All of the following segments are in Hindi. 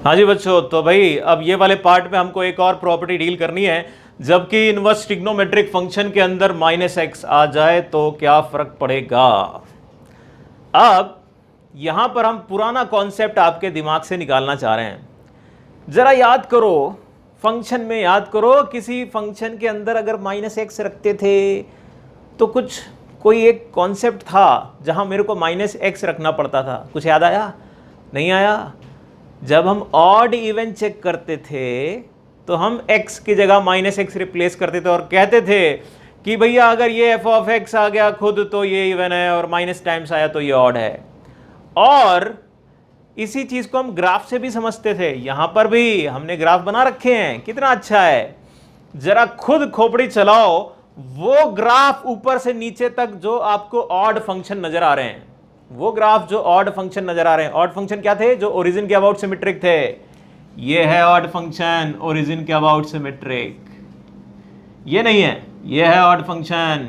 हाँ जी बच्चों, तो भाई अब ये वाले पार्ट में हमको एक और प्रॉपर्टी डील करनी है। जबकि इनवर्स ट्रिग्नोमेट्रिक फंक्शन के अंदर -x आ जाए तो क्या फर्क पड़ेगा। अब यहां पर हम पुराना कॉन्सेप्ट आपके दिमाग से निकालना चाह रहे हैं। जरा याद करो, फंक्शन में याद करो, किसी फंक्शन के अंदर अगर -x रखते थे तो कोई एक कॉन्सेप्ट था जहां मेरे को -x रखना पड़ता था। कुछ याद आया? नहीं आया? जब हम ऑड इवन चेक करते थे तो हम x की जगह -x रिप्लेस करते थे और कहते थे कि भैया अगर ये f ऑफ x आ गया खुद तो ये इवन है और माइनस टाइम्स आया तो ये ऑड है। और इसी चीज को हम ग्राफ से भी समझते थे। यहां पर भी हमने ग्राफ बना रखे हैं, कितना अच्छा है। जरा खुद खोपड़ी चलाओ, वो ग्राफ ऊपर से नीचे तक जो आपको ऑड फंक्शन नजर आ रहे हैं, वो ग्राफ जो ऑड फंक्शन नजर आ रहे हैं, ऑड फंक्शन क्या थे? जो ओरिजिन के अबाउट सिमेट्रिक थे। ये है ऑड फंक्शन ओरिजिन के अबाउट सिमेट्रिक। ये नहीं है, ये है ऑड फंक्शन।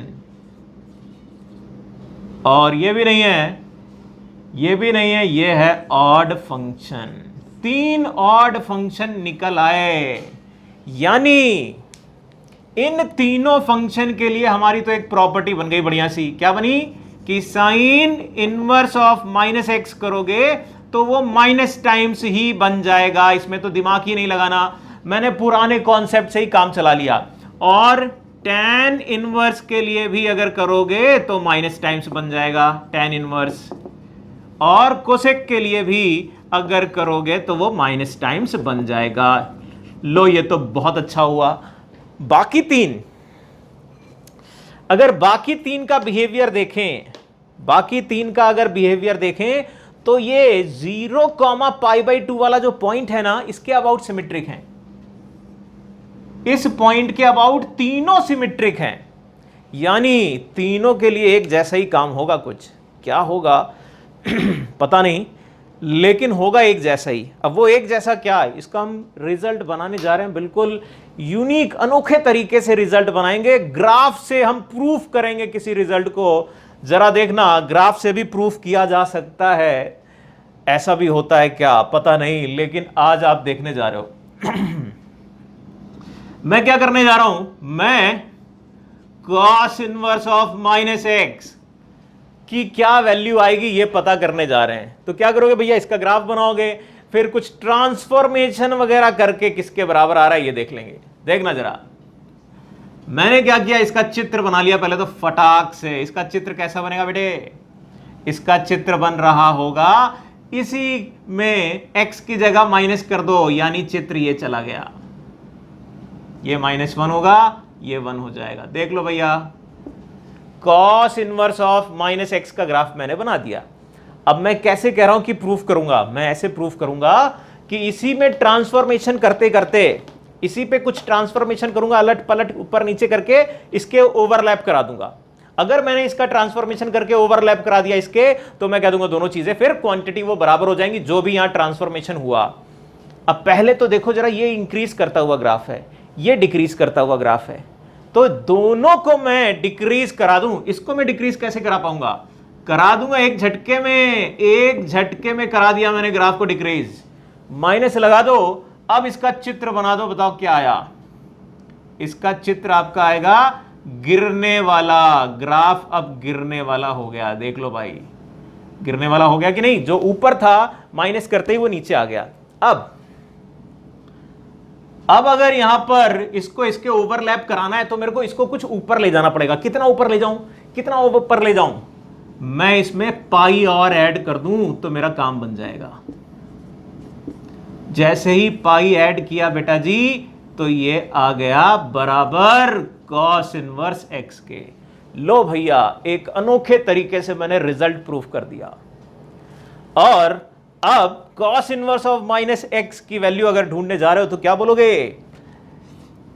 और ये भी नहीं है, ये भी नहीं है, ये है ऑड फंक्शन। 3 ऑड फंक्शन निकल आए। यानी इन तीनों फंक्शन के लिए हमारी तो एक प्रॉपर्टी बन गई बढ़िया सी। क्या बनी? कि साइन इनवर्स ऑफ -x करोगे तो वो माइनस टाइम्स ही बन जाएगा। इसमें तो दिमाग ही नहीं लगाना, मैंने पुराने कॉन्सेप्ट से ही काम चला लिया। और tan इनवर्स के लिए भी अगर करोगे तो माइनस टाइम्स बन जाएगा tan इनवर्स। और कोसेक के लिए भी अगर करोगे तो वो माइनस टाइम्स बन जाएगा। लो, ये तो बहुत अच्छा हुआ। बाकी 3, अगर बाकी 3 का बिहेवियर देखें, बाकी 3 का अगर बिहेवियर देखें तो ये 0,π/2 वाला जो पॉइंट है ना, इसके अबाउट सिमेट्रिक है। इस पॉइंट के अबाउट तीनों सिमेट्रिक हैं। यानी तीनों के लिए एक जैसा ही काम होगा। कुछ क्या होगा पता नहीं, लेकिन होगा एक जैसा ही। अब वो एक जैसा क्या है, इसका हम रिजल्ट बनाने जा रहे हैं। बिल्कुल यूनिक अनोखे तरीके से रिजल्ट बनाएंगे। ग्राफ से हम प्रूफ करेंगे किसी रिजल्ट को। जरा देखना, ग्राफ से भी प्रूफ किया जा सकता है। ऐसा भी होता है क्या पता नहीं, लेकिन आज आप देखने जा रहे हो। मैं क्या करने जा रहा हूं? मैं cos इनवर्स ऑफ -x की क्या वैल्यू आएगी ये पता करने जा रहे हैं। तो क्या करोगे भैया? इसका ग्राफ बनाओगे, फिर कुछ ट्रांसफॉर्मेशन वगैरह करके किसके बराबर आ रहा है ये देख लेंगे। देखना जरा, मैंने क्या किया, इसका चित्र बना लिया पहले तो फटाक से। इसका चित्र कैसा बनेगा बेटे? इसका चित्र बन रहा होगा, इसी में x की जगह माइनस कर दो, यानी चित्र ये चला गया। ये -1 होगा, ये 1 हो जाएगा। देख लो भैया, cos इनवर्स ऑफ -x का ग्राफ मैंने बना दिया। अब मैं कैसे कह रहा हूं कि प्रूफ करूंगा? मैं ऐसे प्रूफ करूंगा कि इसी में ट्रांसफॉर्मेशन करते करते, इसी पे कुछ ट्रांसफॉर्मेशन करूंगा, अलट पलट ऊपर नीचे करके इसके ओवरलैप करा दूंगा। अगर मैंने इसका ट्रांसफॉर्मेशन करके ओवरलैप करा दिया इसके, तो मैं कह दूंगा दोनों चीजें फिर क्वांटिटी वो बराबर हो जाएंगी जो भी यहां ट्रांसफॉर्मेशन हुआ। अब पहले तो देखो जरा, ये इंक्रीज करता हुआ ग्राफ है, ये डिक्रीज करता हुआ ग्राफ है। तो दोनों को मैं डिक्रीज करा दूं। इसको मैं डिक्रीज कैसे करा पाऊंगा? करा दूंगा एक झटके में, एक झटके में करा दिया मैंने ग्राफ को डिक्रीज। माइनस लगा दो। अब इसका चित्र बना दो, बताओ क्या आया? इसका चित्र आपका आएगा गिरने वाला। ग्राफ अब गिरने वाला हो गया। देख लो भाई, गिरने वाला हो गया कि नहीं? जो ऊपर था माइनस करते ही वो नीचे आ गया। अब अगर यहां पर इसको इसके ओवरलैप कराना है तो मेरे को इसको कुछ ऊपर ले जाना पड़ेगा। कितना ऊपर ले जाऊं? कितना ऊपर ले जाऊं? मैं इसमें पाई और ऐड कर दूं तो मेरा काम बन जाएगा। जैसे ही पाई ऐड किया बेटा जी, तो ये आ गया बराबर cos इनवर्स x के। लो भैया, एक अनोखे तरीके से मैंने रिजल्ट प्रूफ कर दिया। और अब cos इनवर्स ऑफ -x की वैल्यू अगर ढूंढने जा रहे हो तो क्या बोलोगे?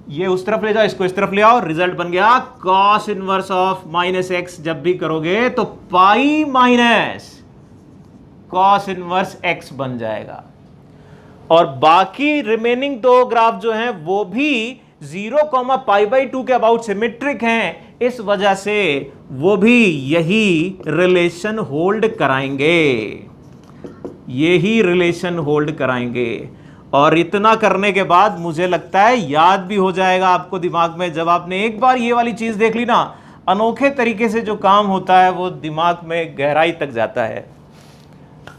ये उस तरफ ले जाओ, इसको इस तरफ ले आओ। रिजल्ट बन गया cos इनवर्स ऑफ -x। जब भी करोगे तो pi minus cos inverse x बन जाएगा। और बाकी रिमेनिंग 2 ग्राफ जो हैं वो भी 0,π/2 के अबाउट सिमेट्रिक हैं। इस वजह से वो भी यही रिलेशन होल्ड कराएंगे, यही रिलेशन होल्ड कराएंगे। और इतना करने के बाद मुझे लगता है याद भी हो जाएगा आपको दिमाग में। जब आपने एक बार ये वाली चीज देख ली ना, अनोखे तरीके से जो काम होता है वो दिमाग में गहराई तक जाता है।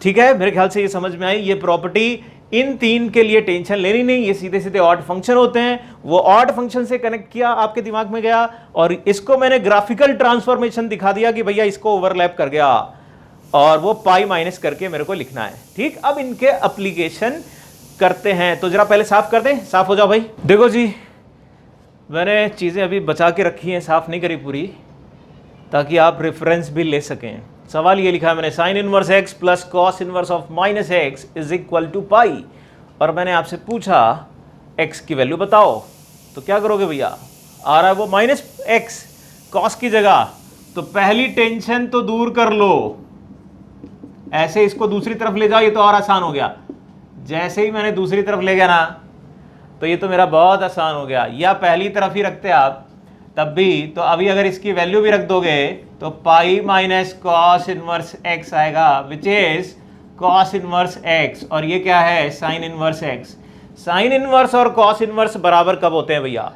ठीक है, मेरे ख्याल से ये समझ में आई। ये प्रॉपर्टी, इन तीन के लिए टेंशन लेनी नहीं, ये सीधे सीधे ऑड फंक्शन होते हैं। वो ऑड फंक्शन से कनेक्ट किया, आपके दिमाग में गया, और इसको मैंने ग्राफिकल ट्रांसफॉर्मेशन दिखा दिया कि भैया इसको ओवरलैप कर गया, और वो पाई माइनस करके मेरे को लिखना है। ठीक, अब इनके एप्लीकेशन करते हैं। तो जरा पहले साफ कर दें, साफ हो जाओ भाई। देखो जी, मैंने चीजें अभी बचा के रखी हैं, साफ नहीं करी पूरी, ताकि आप रेफरेंस भी ले सकें। सवाल ये लिखा है मैंने, sine inverse x plus cos inverse of minus x is equal to pi, और मैंने आपसे पूछा एक्स की वैल्यू बताओ। तो क्या करोगे भैया, आ रहा है वो माइनस एक्स कॉस की जगह, तो पहली टेंशन तो दूर कर लो, ऐसे इसको दूसरी तरफ ले जाओ, ये तो और आसान हो गया। जैसे ही मैंने दूसरी तरफ ले गया ना, तो ये तो मेरा बहुत आसान हो गया। या पहली तरफ ही रखते आप तब भी, तो अभी अगर इसकी वैल्यू भी रख दोगे तो pi minus cos inverse x आएगा, which is cos inverse x, और ये क्या है, sine inverse x. Sine inverse और कॉस इनवर्स बराबर कब होते हैं भैया,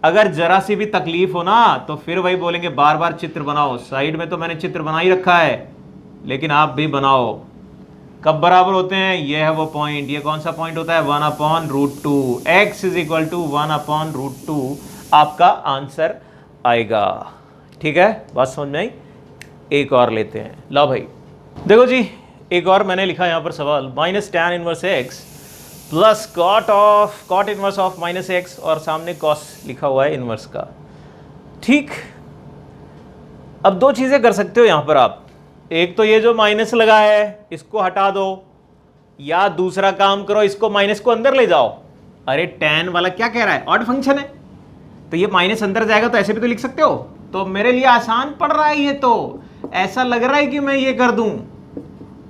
अगर जरा सी भी तकलीफ हो ना, तो फिर वही बोलेंगे बार बार चित्र बनाओ। साइड में तो मैंने चित्र बना ही रखा है, लेकिन आप भी बनाओ। कब बराबर होते हैं, ये है वो पॉइंट। ये कौन सा पॉइंट होता है, 1/√2, एक्स इज इक्वल टू 1/√2 आपका आंसर आएगा। ठीक है, बात समझ में आई। एक और लेते हैं, लो भाई देखो जी, एक और मैंने लिखा यहां पर सवाल, minus tan inverse x plus cot inverse of minus x, और सामने कॉस लिखा हुआ है इनवर्स का। ठीक, अब दो चीजें कर सकते हो यहां पर आप, एक तो ये जो माइनस लगा है इसको हटा दो, या दूसरा काम करो, इसको माइनस को अंदर ले जाओ। अरे टैन वाला क्या कह रहा है, ऑड फंक्शन है, तो ये माइनस अंदर जाएगा, तो ऐसे भी तो लिख सकते हो। तो मेरे लिए आसान पड़ रहा है ये, तो ऐसा लग रहा है कि मैं ये कर दूं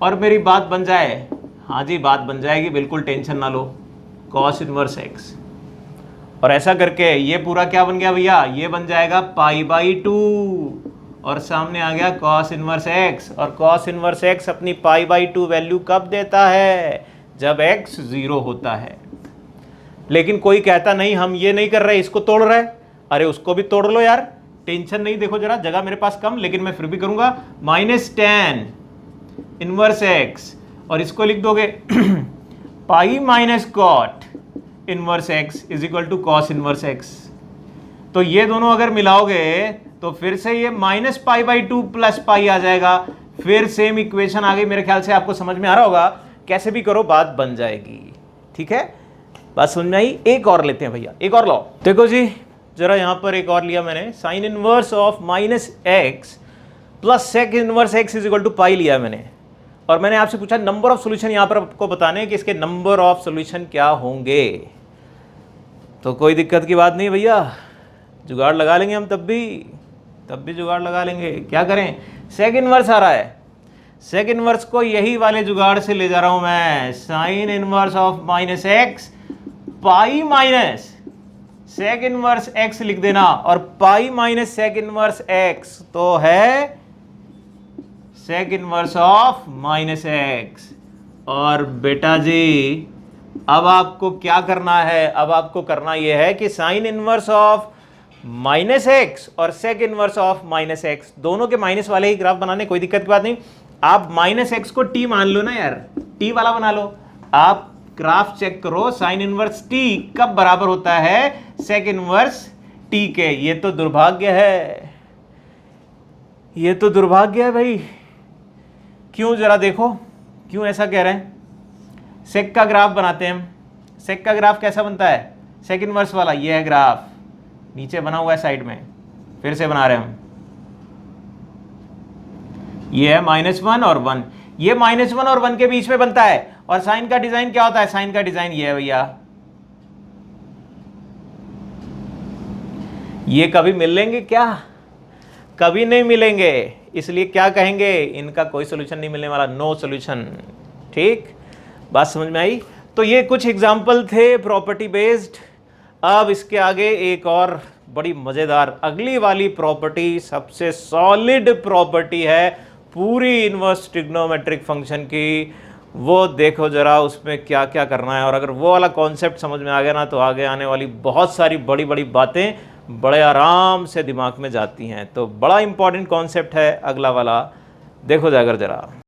और मेरी बात बन जाए। हाँ जी, बात बन जाएगी, बिल्कुल टेंशन ना लो, कॉस इनवर्स एक्स, और ऐसा करके ये पूरा क्या बन गया भैया, ये बन जाएगा π/2, और सामने आ गया कॉस इनवर्स एक्स। और कॉस इनवर्स एक्स अपनी π/2 वैल्यू कब देता है, जब x 0 होता है। लेकिन कोई कहता नहीं हम ये नहीं कर रहे, इसको तोड़ रहे, अरे उसको भी तोड़ लो यार, टेंशन नहीं। देखो जरा, जगह मेरे पास कम, लेकिन मैं फिर भी करूंगा, माइनस टैन इनवर्स एक्स, और इसको लिख दोगे pi minus cot inverse x is equal to cos inverse x. तो ये दोनों अगर मिलाओगे तो फिर से ये माइनस π/2 प्लस पाई आ जाएगा। फिर सेम इक्वेशन आ गई, मेरे ख्याल से आपको समझ में आ रहा होगा, कैसे भी करो बात बन जाएगी। ठीक है, बात समझ में आई। एक और लेते हैं भैया, एक और लो। देखो जी, जरा यहां पर एक और लिया मैंने, sine inverse of minus x plus sec inverse x is equal to pi लिया मैंने, और मैंने आपसे पूछा नंबर ऑफ सॉल्यूशन, यहां पर आपको बताने कि इसके नंबर ऑफ सॉल्यूशन क्या होंगे। तो कोई दिक्कत की बात नहीं भैया, जुगाड़ लगा लेंगे हम, तब भी जुगाड़ लगा लेंगे। क्या करें, सेक इनवर्स आ रहा है, सेक इनवर्स को यही वाले जुगाड़ से ले जा रहा हूं मैं, sine inverse of minus x pi minus sec inverse x लिख देना, और pi minus sec inverse x तो है sec inverse of minus x. और बेटा जी, अब आपको क्या करना है, अब आपको करना यह है कि sine inverse of minus x और sec inverse of minus x, दोनों के माइनस वाले ही ग्राफ बनाने, कोई दिक्कत की बात नहीं। आप माइनस एक्स को टी मान लो ना यार, टी वाला बना लो। आप ग्राफ चेक करो, साइन इनवर्स टी कब बराबर होता है सेक इनवर्स टी के। ये तो दुर्भाग्य है, ये तो दुर्भाग्य है भाई। क्यों, जरा देखो क्यों ऐसा कह रहे हैं। सेक का ग्राफ बनाते हैं हम, सेक का ग्राफ कैसा बनता है, सेक इनवर्स वाला, ये है ग्राफ, नीचे बना हुआ है साइड में, फिर से बना रहे हैं हम, ये है -1 और 1, ये -1 और 1 के बीच में बनता है। और साइन का डिजाइन क्या होता है, साइन का डिजाइन ये है भैया, ये कभी मिल लेंगे क्या, कभी नहीं मिलेंगे, इसलिए क्या कहेंगे, इनका कोई सोल्यूशन नहीं मिलने वाला, नो सोल्यूशन। ठीक, बात समझ में आई। तो ये कुछ एग्जाम्पल थे प्रॉपर्टी बेस्ड। अब इसके आगे एक और बड़ी मजेदार अगली वाली प्रॉपर्टी, सबसे सॉलिड प्रॉपर्टी है पूरी इनवर्स ट्रिग्नोमेट्रिक फंक्शन की, वो देखो ज़रा उसमें क्या क्या करना है। और अगर वो वाला कॉन्सेप्ट समझ में आ गया ना, तो आगे आने वाली बहुत सारी बड़ी बड़ी बातें बड़े आराम से दिमाग में जाती हैं। तो बड़ा इंपॉर्टेंट कॉन्सेप्ट है अगला वाला, देखो जाकर ज़रा।